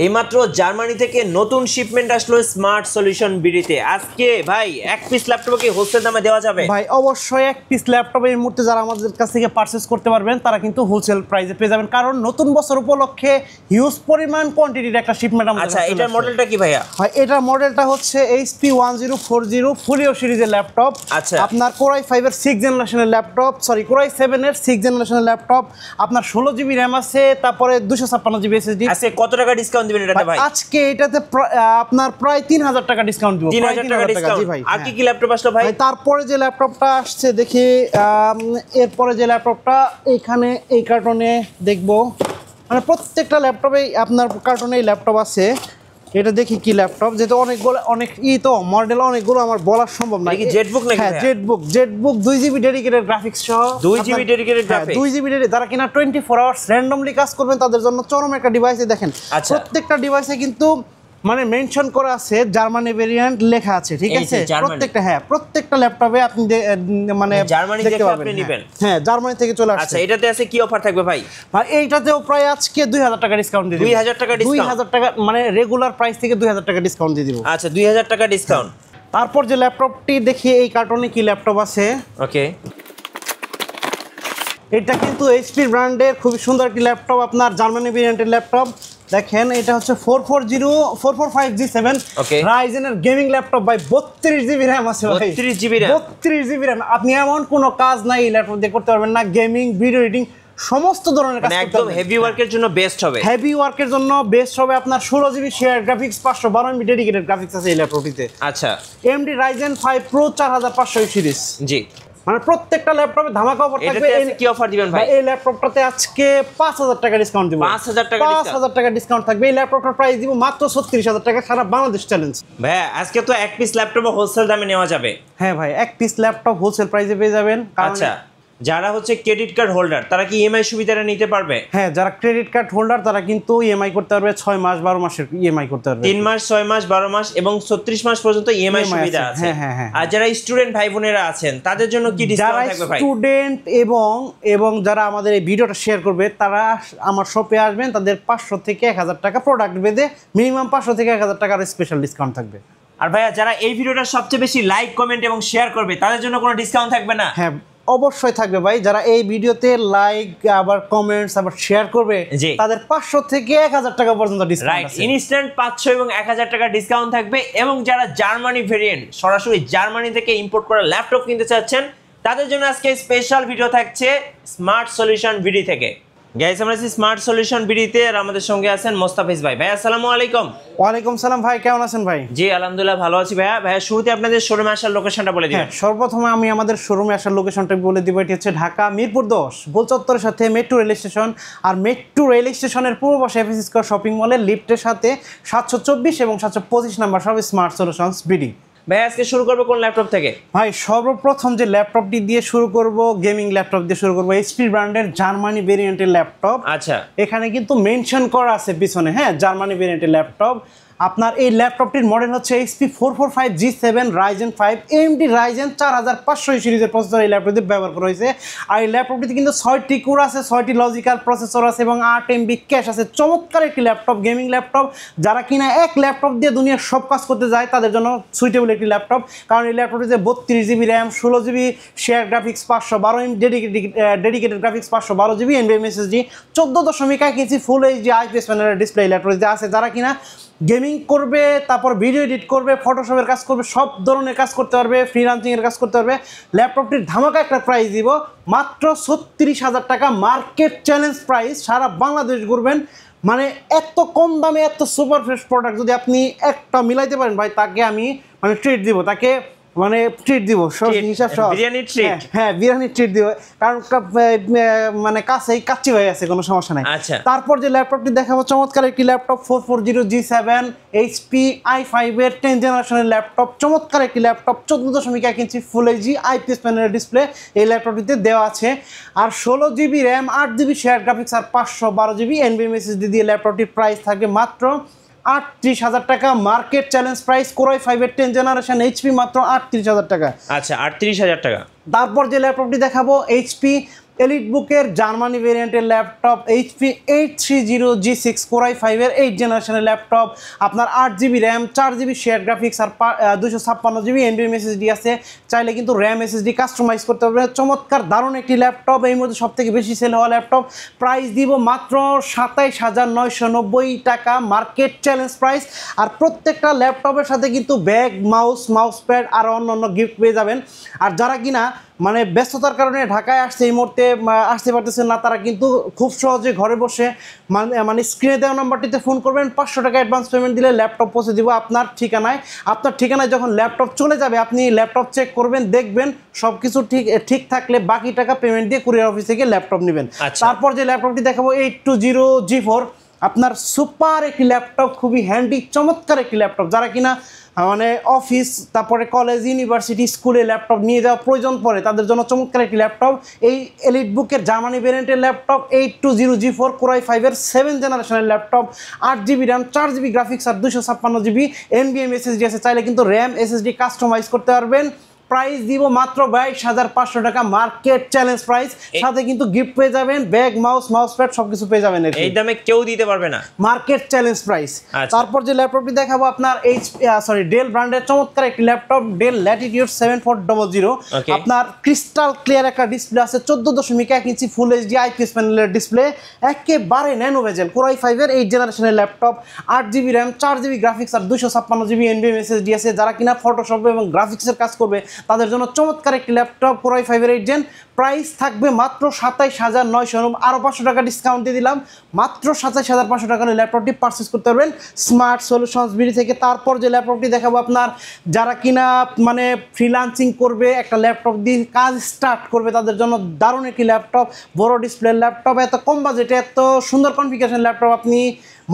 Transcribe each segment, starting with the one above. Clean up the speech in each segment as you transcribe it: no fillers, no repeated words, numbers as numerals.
এইমাত্র জার্মানি থেকে নতুন শিপমেন্ট আসলো স্মার্ট সলিউশন বিডিতে। আজকে ভাই এক পিস ল্যাপটপ কি হোলসেল দামে দেওয়া যাবে? ভাই অবশ্যই এক পিস ল্যাপটপ এই মুহূর্তে যারা আমাদের কাছ থেকে পারচেজ করতে পারবেন তারা কিন্তু হোলসেল প্রাইসে পেয়ে যাবেন, কারণ নতুন বছর উপলক্ষে হিউজ পরিমাণ কোয়ান্টিটির একটা শিপমেন্ট আমাদের। আচ্ছা, এটার মডেলটা কি ভাইয়া? ভাই এটার মডেলটা হচ্ছে HP 1040 ফুলিও সিরিজের ল্যাপটপ। আচ্ছা, আপনার Core i5 এর 6 জেনারেশনের ল্যাপটপ, সরি Core i7 এর 6 জেনারেশনের ল্যাপটপ। আপনার 16GB RAM আছে, তারপরে 256GB SSD। আজকে কত টাকা ডিসকাউন্ট দিবেন এটাতে ভাই? আজকে এটাতে আপনার প্রায় 3000 টাকা ডিসকাউন্ট দিব। 3000 টাকা ডিসকাউন্ট। ভাই আর কি ল্যাপটপ আসলো ভাই? তারপরে যে ল্যাপটপটা আসছে দেখি, এরপরে যে ল্যাপটপটা এখানে এই কার্টনে দেখবো, মানে প্রত্যেকটা ল্যাপটপেই আপনার কার্টনে ল্যাপটপ আছে। এটা দেখি কি ল্যাপটপ, যেহেতু অনেক তো মডেল অনেকগুলো আমার বলা সম্ভব না। কি জেটবুক নাকি? হ্যাঁ জেটবুক 2GB ডেডিকেটেড গ্রাফিক্স সহ। 2GB ডেডিকেটেড গ্রাফিক্স, 2GB যারা কিনা 24 আওয়ার্স র্যান্ডমলি কাজ করবেন তাদের জন্য চরম একটা ডিভাইসে দেখেন। প্রত্যেকটা ডিভাইসে কিন্তু মানে মেনশন করা আছে জার্মানি ভেরিয়েন্ট লেখা আছে, ঠিক আছে? প্রত্যেকটা ল্যাপটপে আপনি মানে জার্মানি থেকে আপনি নেবেন। হ্যাঁ, জার্মানি থেকে চলে আসছে। আচ্ছা, এটাতে আছে কি অফার থাকবে ভাই? ভাই এইটাতেও প্রায় আজকে 2000 টাকা ডিসকাউন্ট দিয়ে দিব। 2000 টাকা ডিসকাউন্ট? 2000 টাকা মানে রেগুলার প্রাইস থেকে 2000 টাকা ডিসকাউন্ট দিয়ে দিব। আচ্ছা, 2000 টাকা ডিসকাউন্ট। তারপর যে ল্যাপটপটি দেখি এই কার্টনে কি ল্যাপটপ আছে। ওকে, এটা কিন্তু HP ব্র্যান্ডের খুব সুন্দর একটি ল্যাপটপ, আপনার জার্মানি ভেরিয়েন্টের ল্যাপটপ। দেখেন এটা হচ্ছে 445G7 রাইজেনের গেমিং ল্যাপটপ ভাই। 32GB RAM আছে ভাই। 32GB RAM। আপনি এমন কোনো কাজ নাই এই ল্যাপটপ দিয়ে করতে পারবেন না, গেমিং, ভিডিও এডিটিং সমস্ত ধরনের কাজ একদম হেভি ওয়ার্কের জন্য বেস্ট হবে। হেভি ওয়ার্কের জন্য বেস্ট হবে। আপনার 16GB share graphics, 512MB dedicated graphics আছে এই ল্যাপটপটিতে। আচ্ছা, AMD Ryzen 5 Pro 4500 সিরিজ। জি, মানে প্রত্যেকটা ল্যাপটপে ধামাকা অফার থাকবে। কি অফার দিবেন ভাই? এই ল্যাপটপটাতে আজকে 5000 টাকা ডিসকাউন্ট দিব। 5000 টাকা ডিসকাউন্ট থাকবে। এই ল্যাপটপটার প্রাইস দিব মাত্র 36000 টাকা, সারা বাংলাদেশ চ্যালেঞ্জ। ভাই আজকে তো এক পিস ল্যাপটপ হোলসেল দামে নেওয়া যাবে। হ্যাঁ ভাই, এক পিস ল্যাপটপ হোলসেল প্রাইসে পেয়ে যাবেন। আচ্ছা, যারা হচ্ছে ক্রেডিট কার্ড হোল্ডার তারা কি ইএমআই সুবিধাটা নিতে পারবে? হ্যাঁ, যারা ক্রেডিট কার্ড হোল্ডার তারা কিন্তু ইএমআই করতে পারবে, 6 মাস 12 মাসের ইএমআই করতে পারবে। 3 মাস, 6 মাস, 12 মাস এবং 36 মাস পর্যন্ত ইএমআই সুবিধা আছে। আর যারা স্টুডেন্ট ভাই বোনেরা আছেন তাদের জন্য কি ডিসকাউন্ট থাকবে ভাই? স্টুডেন্ট এবং যারা আমাদের এই ভিডিওটা শেয়ার করবে তারা আমার শপে আসবেন, তাদের 500 থেকে 1000 টাকা প্রোডাক্ট বেঁধে মিনিমাম 500 থেকে 1000 টাকার স্পেশাল ডিসকাউন্ট থাকবে। আর ভাইয়া যারা এই ভিডিওটা সবচেয়ে বেশি লাইক, কমেন্ট এবং শেয়ার করবে তাদের জন্য কোনো ডিসকাউন্ট থাকবে না? হ্যাঁ, অবশ্যই থাকবে ভাই। যারা এই ভিডিওতে লাইক, আবার কমেন্টস, আবার শেয়ার করবে তাদের 500 থেকে 1000 টাকা পর্যন্ত ডিসকাউন্ট আছে। ইনস্ট্যান্ট 500 এবং 1000 টাকা ডিসকাউন্ট থাকবে। এবং যারা জার্মানি ভেরিয়েন্ট সরাসরি জার্মানি থেকে ইম্পোর্ট করা ল্যাপটপ কিনতে চাচ্ছেন তাদের জন্য আজকে স্পেশাল ভিডিও থাকছে স্মার্ট সলিউশন বিডি থেকে। গাইস, আমরা আছি স্মার্ট সলিউশন বিডিতে আর আমাদের সঙ্গে আছেন মোস্তাফিজ ভাই। ভাই আসসালামু আলাইকুম। ওয়ালাইকুম সালাম ভাই, কেমন আছেন ভাই? জি আলহামদুলিল্লাহ ভালো আছি ভাইয়া। ভাইয়া শুরুতে আপনাদের শোরুমে আসার লোকেশনটা বলে দিবেন। সর্বপ্রথমে আমি আমাদের শোরুমে আসার লোকেশনটা বলে দিব। এটি হচ্ছে ঢাকা মিরপুর 10 গোল চত্বরের সাথে মেট্রো রেল স্টেশন। আর মেট্রো রেল স্টেশনের পূর্ব পাশে এফএস স্কয়ার শপিং মলের লিফটের সাথে 724 এবং 725 নাম্বার সব স্মার্ট সলিউশনস বিডি। ভাই আজকে শুরু করবো কোন ল্যাপটপ থেকে? ভাই সর্বপ্রথম যে ল্যাপটপটি দিয়ে শুরু করব, গেমিং ল্যাপটপ দিয়ে শুরু করব, HP ব্র্যান্ডের জার্মানি ভেরিয়েন্টের ল্যাপটপ। আচ্ছা, এখানে কিন্তু মেনশন করা আছে পিছনে, হ্যাঁ, জার্মানি ভেরিয়েন্টের ল্যাপটপ। আপনার এই ল্যাপটপটির মডেল হচ্ছে HP 445G7 Ryzen 5 AMD Ryzen 4500 সিরিজের প্রসেসর এই ল্যাপটপটিতে ব্যবহার করা হয়েছে। আর এই ল্যাপটপটিতে কিন্তু 6টি কোর আছে, 6টি লজিক্যাল প্রসেসর আছে এবং 8 MB ক্যাশ আছে। চমৎকার একটি ল্যাপটপ, গেমিং ল্যাপটপ। যারা কিনা এক ল্যাপটপ দিয়ে দুনিয়ার সব কাজ করতে যায় তাদের জন্য সুইটেবল একটি ল্যাপটপ, কারণ এই ল্যাপটপটিতে 32GB RAM, 16GB share graphics, 512MB dedicated graphics, 512GB NVMe SSD, 14.1 inch full HD IPS প্যানেলের ডিসপ্লে ল্যাপটপটিতে আছে। যারা কিনা গেমিং করবে, তারপর ভিডিও এডিট করবে, ফটোশপের কাজ করবে, সব ধরনের কাজ করতে পারবে, ফ্রিল্যান্সিংয়ের কাজ করতে পারবে। ল্যাপটপটির ধামাকা একটা প্রাইস দিব মাত্র 36,000 টাকা, মার্কেট চ্যালেঞ্জ প্রাইস। সারা বাংলাদেশ ঘুরবেন, মানে এত কম দামে এত সুপার ফ্রেশ প্রোডাক্ট যদি আপনি একটা মিলাইতে পারেন ভাই, তাকে আমি মানে ট্রিট দিব, তাকে মানে ট্রিট দিব, হিসাব সহ বিরিয়ানি ট্রিট। হ্যাঁ, বিরিয়ানি ট্রিট দিব, কারণ মানে কাছেই কাচ্চি হয়ে আছে, কোনো সমস্যা নাই। আচ্ছা, তারপর যে ল্যাপটপটি দেখাবো চমৎকার একটি ল্যাপটপ 440G7 HP i5 এর 10 জেনারেশনের ল্যাপটপ। চমৎকার একটি laptop, 14.1 inch full HD IPS প্যানেলের ডিসপ্লে এই ল্যাপটপটিতে দেওয়া আছে। আর 16GB RAM, 8GB share graphics আর 512GB NVMe SSD দিয়ে ল্যাপটপটির প্রাইস থাকবে মাত্র 38,000 টাকা, market challenge price. Core i5 এর 10 জেনারেশন HP মাত্র 38,000 টাকা। আচ্ছা, 38,000 টাকা। তারপর যে ল্যাপটপটি দেখাবো HP এলিট বুকের জার্মানি ভেরিয়েন্টের laptop HP 830G6 Core i5 এর 8 জেনারেশনের ল্যাপটপ, আপনার 8GB RAM, 4GB shared graphics আর 256GB NVMe SSD আছে। চাইলে কিন্তু র্যাম SSD কাস্টমাইজ করতে পারবে। চমৎকার দারুণ একটি ল্যাপটপ, এই মধ্যে সবথেকে বেশি সেল হওয়া ল্যাপটপ। প্রাইস দিব মাত্র 27990 টাকা, মার্কেট চ্যালেঞ্জ প্রাইস। আর প্রত্যেকটা ল্যাপটপের সাথে কিন্তু ব্যাগ, মাউস প্যাড আর অন্যান্য গিফট পেয়ে যাবেন। আর যারা কিনা মানে ব্যস্ততার কারণে ঢাকায় আসছে, এই মুহূর্তে আসতে পারতেছেন না, তারা কিন্তু খুব সহজে ঘরে বসে মানে স্ক্রিনে দেওয়া নাম্বারটিতে ফোন করবেন, 500 টাকা অ্যাডভান্স পেমেন্ট দিলে ল্যাপটপ পৌঁছে দিব আপনার ঠিকানায়। আপনার ঠিকানায় যখন ল্যাপটপ চলে যাবে, আপনি ল্যাপটপ চেক করবেন, দেখবেন সব কিছু ঠিক থাকলে বাকি টাকা পেমেন্ট দিয়ে কুরিয়ার অফিস থেকে ল্যাপটপ নেবেন। তারপর যে ল্যাপটপটি দেখাবো 820G4, আপনার সুপার একটি ল্যাপটপ, খুবই হ্যান্ডি চমৎকার একটি ল্যাপটপ। যারা কিনা মানে অফিস, তারপরে কলেজ, ইউনিভার্সিটি, স্কুলে ল্যাপটপ নিয়ে যাওয়া প্রয়োজন পড়ে, তাদের জন্য চমৎকার একটি ল্যাপটপ। এই এলিট বুকের জার্মানি ভেরিয়েন্টের ল্যাপটপ 820G4 Core i5 এর 7 জেনারেশনের laptop, 8GB RAM, 4GB graphics আর 256GB NVMe SSD আছে। চাইলে কিন্তু র্যাম SSD কাস্টমাইজ করতে পারবেন। প্রাইস দিব মাত্র 22,500 টাকা, মার্কেট চ্যালেঞ্জ প্রাইস। সাথে কিন্তু গিফট পেয়ে যাবেন, ব্যাগ, মাউস প্যাড সবকিছু পেয়ে যাবেন। এই দামে কেউ দিতে পারবে না, মার্কেট চ্যালেঞ্জ প্রাইস। তারপর যে ল্যাপটপটি দেখাবো আপনার ডেল ব্র্যান্ডের চমৎকার একটি ল্যাপটপ, ডেল ল্যাটিটিউড 7400। আপনার ক্রিস্টাল ক্লিয়ার একটা ডিসপ্লে আছে, 14.1 ইঞ্চি ফুল HD IPS প্যানেলের ডিসপ্লে, একেবারে ন্যানো বেজেল, Core i5 এর 8 জেনারেশনের laptop, 8GB RAM, 4GB graphics আর 256GB NVMe SSD আছে। যারা কিনা ফটোশপ এবং গ্রাফিক্সের কাজ করবে, তাদের জন্য চমৎকার একটি ল্যাপটপ Core i5 এর 8 জেন। প্রাইস থাকবে মাত্র 27990, আরও 500 টাকা ডিসকাউন্ট দিয়ে দিলাম, মাত্র 27500 টাকার ল্যাপটপটি পারচেস করতে পারবেন স্মার্ট সলিউশনস বিডি থেকে। তারপর যে ল্যাপটপটি দেখাবো আপনার, যারা কিনা মানে ফ্রিল্যান্সিং করবে, একটা ল্যাপটপ দিয়ে কাজ স্টার্ট করবে, তাদের জন্য দারুণ একটি ল্যাপটপ, বড় ডিসপ্লের ল্যাপটপ, এত কম বাজেটে এত সুন্দর কনফিগারেশন ল্যাপটপ আপনি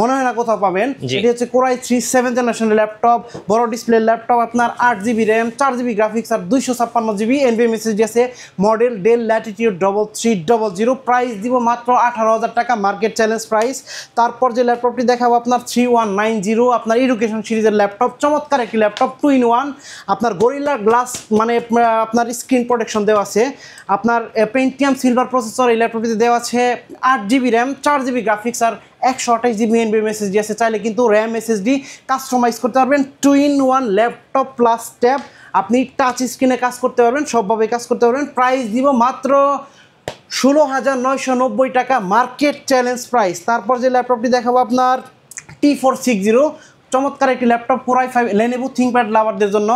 মনে হয় না কোথাও পাবেন। এটি হচ্ছে Core i3 7 জেনারেশনের ল্যাপটপ, বড় ডিসপ্লের ল্যাপটপ, আপনার 8GB র্যাম, 4GB গ্রাফিক্স আর 256GB NVMe SSD আছে। Model del Latitude 3300। প্রাইস দিব মাত্র 18,000 টাকা, মার্কেট চ্যালেঞ্জ প্রাইস। তারপর যে ল্যাপটপটি দেখাবো আপনার 3190, আপনার এডুকেশন সিরিজের ল্যাপটপ, চমৎকার একটি ল্যাপটপ 2-in-1। আপনার গরিলা গ্লাস মানে আপনার স্ক্রিন প্রোটেকশন দেওয়া আছে, আপনার পেন্টিয়াম সিলভার প্রসেসর এই ল্যাপটপটিতে দেওয়া আছে, 8GB র্যাম, 4GB গ্রাফিক্স আর 128GB NVMe SSD আছে। চাইলে কিন্তু র্যাম SSD কাস্টমাইজ করতে পারবেন। 2-in-1 ল্যাপটপ প্লাস ট্যাব, আপনি টাচ স্ক্রিনে কাজ করতে পারবেন, সবভাবে কাজ করতে পারবেন। প্রাইস দিব মাত্র 16,990 টাকা, মার্কেট চ্যালেঞ্জ প্রাইস। তারপর যে ল্যাপটপটি দেখাবো আপনার T460, চমৎকার একটি laptop, Core i5 Lenovo ThinkPad লাভারদের জন্য,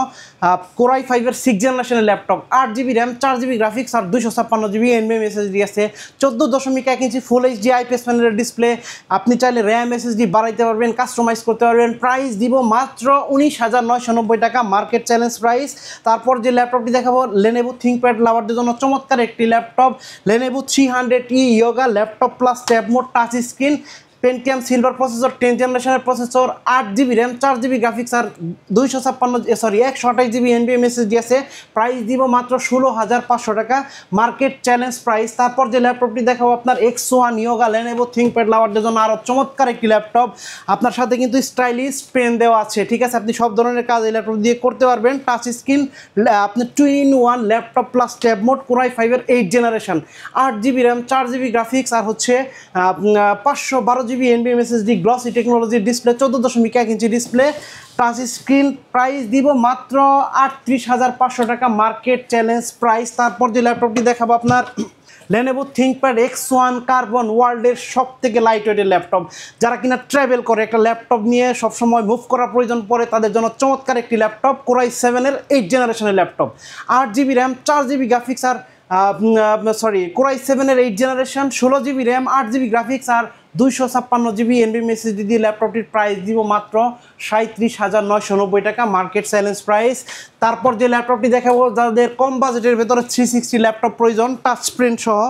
Core i5 এর 6 জেনারেশনের laptop, 8GB RAM, 4GB graphics আর 256GB NVMe SSD আছে। 14.1 ইঞ্চি ফুল HD IPS প্যানেলের ডিসপ্লে, আপনি চাইলে র্যাম SSD বাড়াইতে পারবেন, কাস্টমাইজ করতে পারবেন। প্রাইস দিব মাত্র 19,990 টাকা, মার্কেট চ্যালেঞ্জ প্রাইস। তারপর যে ল্যাপটপটি দেখাবো Lenovo ThinkPad লাভারদের জন্য চমৎকার একটি laptop, Lenovo 300E Yoga laptop plus tab mode, touch screen, Pentium silver processor, 10 জেনারেশনের processor, 8GB RAM, 4GB graphics আর 128GB NVMe SSD আছে। প্রাইস দিব মাত্র 16,500 টাকা, মার্কেট চ্যালেঞ্জ প্রাইস। তারপর যে ল্যাপটপটি দেখাবো আপনার X1 Yoga Lenovo ThinkPad লাভারদের জন্য আরও চমৎকার একটি ল্যাপটপ, আপনার সাথে কিন্তু স্টাইলিশ পেন দেওয়া আছে, ঠিক আছে, আপনি সব ধরনের কাজ এই ল্যাপটপ দিয়ে করতে পারবেন। টাচ স্ক্রিন, আপনি 2-in-1 laptop plus tab mode, Core i5 এর 8 generation, 8GB RAM, 4GB graphics আর হচ্ছে 512GB NVMe SSD গ্লসি টেকনোলজির display, 14.1 inch display, touch screen. Price দিব মাত্র 38,500 টাকা, মার্কেট চ্যালেঞ্জ প্রাইস। তারপর যে ল্যাপটপটি দেখাবো আপনার Lenovo ThinkPad X1 কার্বন, ওয়ার্ল্ডের সব থেকে লাইট ওয়েটের ল্যাপটপ, যারা কিনা ট্রাভেল করে, একটা ল্যাপটপ নিয়ে সবসময় মুভ করার প্রয়োজন পড়ে, তাদের জন্য চমৎকার একটি ল্যাপটপ, Core i7 এর 8 জেনারেশনের laptop, 8GB RAM, 4GB graphics আর Core i7 এর 8 generation, 16GB RAM, 8GB graphics আর 256GB NVMe SSD দিয়ে ল্যাপটপটির প্রাইস দিব মাত্র 37,990 টাকা, মার্কেট চ্যালেঞ্জ প্রাইস। তারপর যে ল্যাপটপটি দেখাবো, যাদের কম বাজেটের ভেতরে 360 ল্যাপটপ প্রয়োজন, টাচ স্ক্রিন সহ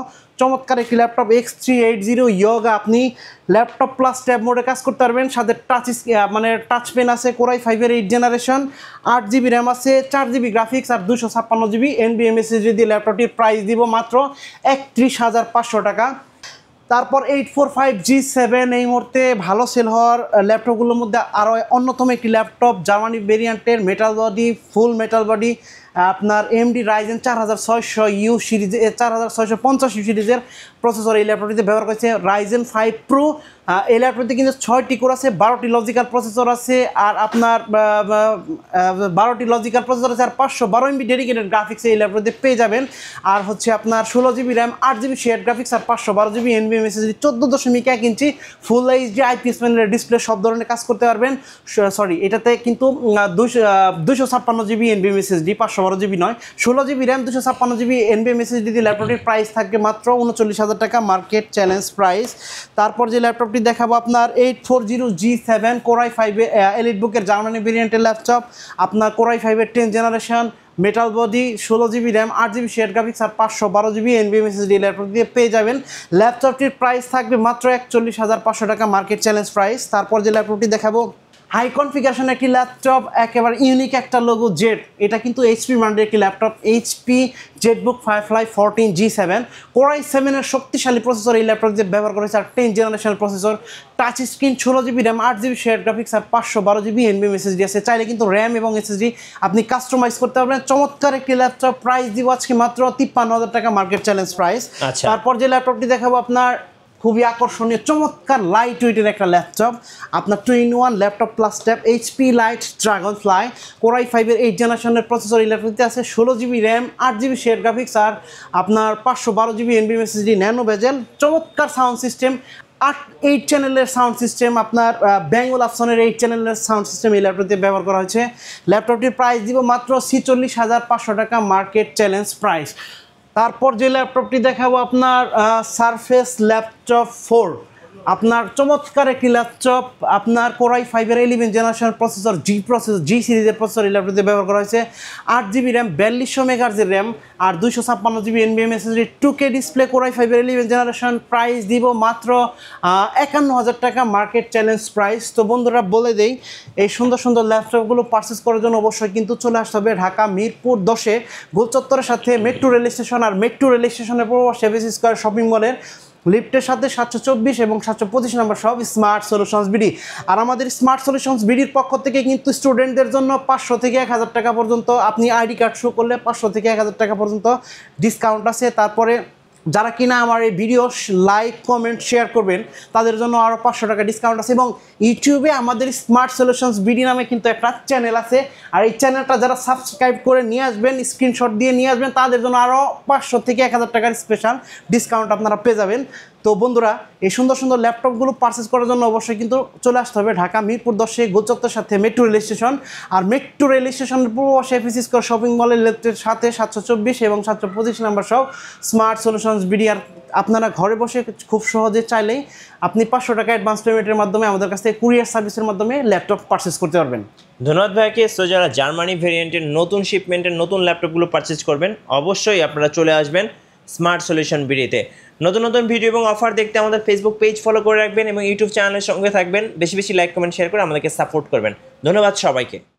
চমৎকার একটি ল্যাপটপ, X380 Yoga, আপনি ল্যাপটপ প্লাস ট্যাব মোডে কাজ করতে পারবেন, সাথে টাচ পেন আছে, Core i5 এর 8 জেনারেশন, 8GB র্যাম আছে, 4GB গ্রাফিক্স আর 256GB NVMe SSD দিয়ে ল্যাপটপটির প্রাইস দিব মাত্র 31,500 টাকা। তারপর 845G7 এই মুহূর্তে ভালো সেল হওয়ার ল্যাপটপগুলোর মধ্যে আরও অন্যতম একটি ল্যাপটপ, জার্মানি ভেরিয়েন্টের, metal body, full metal body, আপনার AMD Ryzen 4600U সিরিজে 4650 সিরিজের প্রসেসর এই ল্যাপটপটিতে ব্যবহার করেছে। Ryzen 5 Pro এই ল্যাপটপটিতে কিন্তু 6টি কোর আছে, 12টি লজিক্যাল প্রসেসর আছে, আর আপনার 12টি লজিক্যাল প্রসেসর আছে, আর 512 MB ডেডিকেটেড গ্রাফিক্স এই ল্যাপটপটিতে পেয়ে যাবেন। আর হচ্ছে আপনার 16GB RAM, 8GB share graphics, আর 512GB NVMe SSD, 14.1 inch full HD IPS প্যানেলের ডিসপ্লে, সব ধরনের কাজ করতে পারবেন। সরি, এটাতে কিন্তু 256GB NVMe SSD, 512GB নয়, 16GB RAM, 256GB NVMe SSD দিয়ে ল্যাপটপটির প্রাইস থাকবে মাত্র 39,000 টাকা, মার্কেট চ্যালেঞ্জ প্রাইস। তারপর যে ল্যাপটপটি দেখাবো আপনার 840G7 Core i5 এলিটবুকের জার্মানি ভেরিয়েন্টের ল্যাপটপ, আপনার Core i5 এর 10th generation, metal body, 16GB RAM, 8GB share graphics, আর 512GB NVMe SSD ল্যাপটপ দিয়ে পেয়ে যাবেন। ল্যাপটপটির প্রাইস থাকবে মাত্র 41,500 টাকা, মার্কেট চ্যালেঞ্জ প্রাইস। তারপর যে ল্যাপটপটি দেখাবো হাই কনফিগারেশন একটি ল্যাপটপ, একেবারে ইউনিক একটা লোগো জেড, এটা কিন্তু HP ব্র্যান্ডের একটি laptop, HP Jetbook Firefly 14G7 Core i7 এর শক্তিশালী প্রসেসর এই ল্যাপটপ দিয়ে ব্যবহার করেছে, আর 10th generation processor, touch screen, 16GB RAM, 8GB share graphics, আর 512GB NVMe SSD আছে। চাইলে কিন্তু র্যাম এবং SSD আপনি কাস্টমাইজ করতে পারবেন। চমৎকার একটি ল্যাপটপ, প্রাইস দিব আজকে মাত্র 53,000 টাকা, মার্কেট চ্যালেঞ্জ প্রাইস। তারপর যে ল্যাপটপটি দেখাবো আপনার খুবই আকর্ষণীয় চমৎকার লাইট ওয়েটের একটা ল্যাপটপ, আপনার 2-in-1 laptop plus tab, HP light Dragonfly Core i5 এর 8th জেনারেশনের প্রসেসর এই ল্যাপটপটিতে আছে, 16GB RAM, 8GB share graphics, আর আপনার 512GB NVMe SSD ন্যানো বেজেল, চমৎকার সাউন্ড সিস্টেম, 8 চ্যানেলের সাউন্ড সিস্টেম, আপনার ব্যাঙ্গল অপশনের 8 চ্যানেলের সাউন্ড সিস্টেম এই ল্যাপটপটিতে ব্যবহার করা হয়েছে। ল্যাপটপটির প্রাইস দিব মাত্র 46,500 টাকা, মার্কেট চ্যালেঞ্জ প্রাইস। তারপর যে ল্যাপটপটি দেখাবো আপনার সারফেস ল্যাপটপ 4, আপনার চমৎকার একটি ল্যাপটপ, আপনার Core i5 এর 11th জেনারেশন প্রসেসর, G সিরিজের প্রসেসর এই ল্যাপটপটিতে ব্যবহার করা হয়েছে, 8GB র্যাম, 4200 MHz র্যাম, আর 256GB NVMe SSD, 2K display, Core i5 এর 11th জেনারেশন, প্রাইস দিব মাত্র 51,000 টাকা, মার্কেট চ্যালেঞ্জ প্রাইস। তো বন্ধুরা বলে দেই, এই সুন্দর সুন্দর ল্যাপটপগুলো পারচেস করার জন্য অবশ্যই কিন্তু চলে আসতে হবে ঢাকা মিরপুর 10-এ গোলচত্বরের সাথে মেট্রো রেল স্টেশন, আর মেট্রো রেল স্টেশনের পর সেভিস স্কয়ার শপিং মলের লিফটের সাথে 724 এবং 725 নম্বর সব স্মার্ট সলিউশনস বিডি। আর আমাদের স্মার্ট সলিউশনস বিডির পক্ষ থেকে কিন্তু স্টুডেন্টদের জন্য 500 থেকে 1000 টাকা পর্যন্ত, আপনি আইডি কার্ড শো করলে 500 থেকে 1000 টাকা পর্যন্ত ডিসকাউন্ট আছে। তারপরে যারা কিনা আমার এই ভিডিও লাইক, কমেন্ট, শেয়ার করবেন তাদের জন্য আরও 500 টাকা ডিসকাউন্ট আছে। এবং ইউটিউবে আমাদের স্মার্ট সলিউশনস বিডি নামে কিন্তু একটা চ্যানেল আছে, আর এই চ্যানেলটা যারা সাবস্ক্রাইব করে নিয়ে আসবেন, স্ক্রিনশট দিয়ে নিয়ে আসবেন, তাদের জন্য আরও 500 থেকে 1000 টাকার স্পেশাল ডিসকাউন্ট আপনারা পেয়ে যাবেন। তো বন্ধুরা, এই সুন্দর সুন্দর ল্যাপটপগুলো পারচেস করার জন্য অবশ্যই কিন্তু চলে আসতে হবে ঢাকা মিরপুর 10-এ গোলচত্বরের সাথে মেট্রো রেল স্টেশন, আর মেট্রো রেল স্টেশনের পূর্ব পাশে এফএসি স্কয়ার শপিং মলের লেফটের সাথে 724 এবং 725 নম্বর সব স্মার্ট সলিউশনস বিডি। আর আপনারা ঘরে বসে খুব সহজে চাইলেই আপনি 500 টাকা অ্যাডভান্স পেমেন্টের মাধ্যমে আমাদের কাছ থেকে কুরিয়ার সার্ভিসের মাধ্যমে ল্যাপটপ পারচেস করতে পারবেন। ধন্যবাদ ভাইকে। সো যারা জার্মানি ভেরিয়েন্টের নতুন শিপমেন্টের নতুন ল্যাপটপগুলো পারচেস করবেন, অবশ্যই আপনারা চলে আসবেন স্মার্ট সলিউশন বিডিতে। নতুন নতুন ভিডিও এবং অফার দেখতে আমাদের ফেসবুক পেজ ফলো করে রাখবেন এবং ইউটিউব চ্যানেলের সঙ্গে থাকবেন। বেশি বেশি লাইক, কমেন্ট, শেয়ার করে আমাদেরকে সাপোর্ট করবেন। ধন্যবাদ সবাইকে।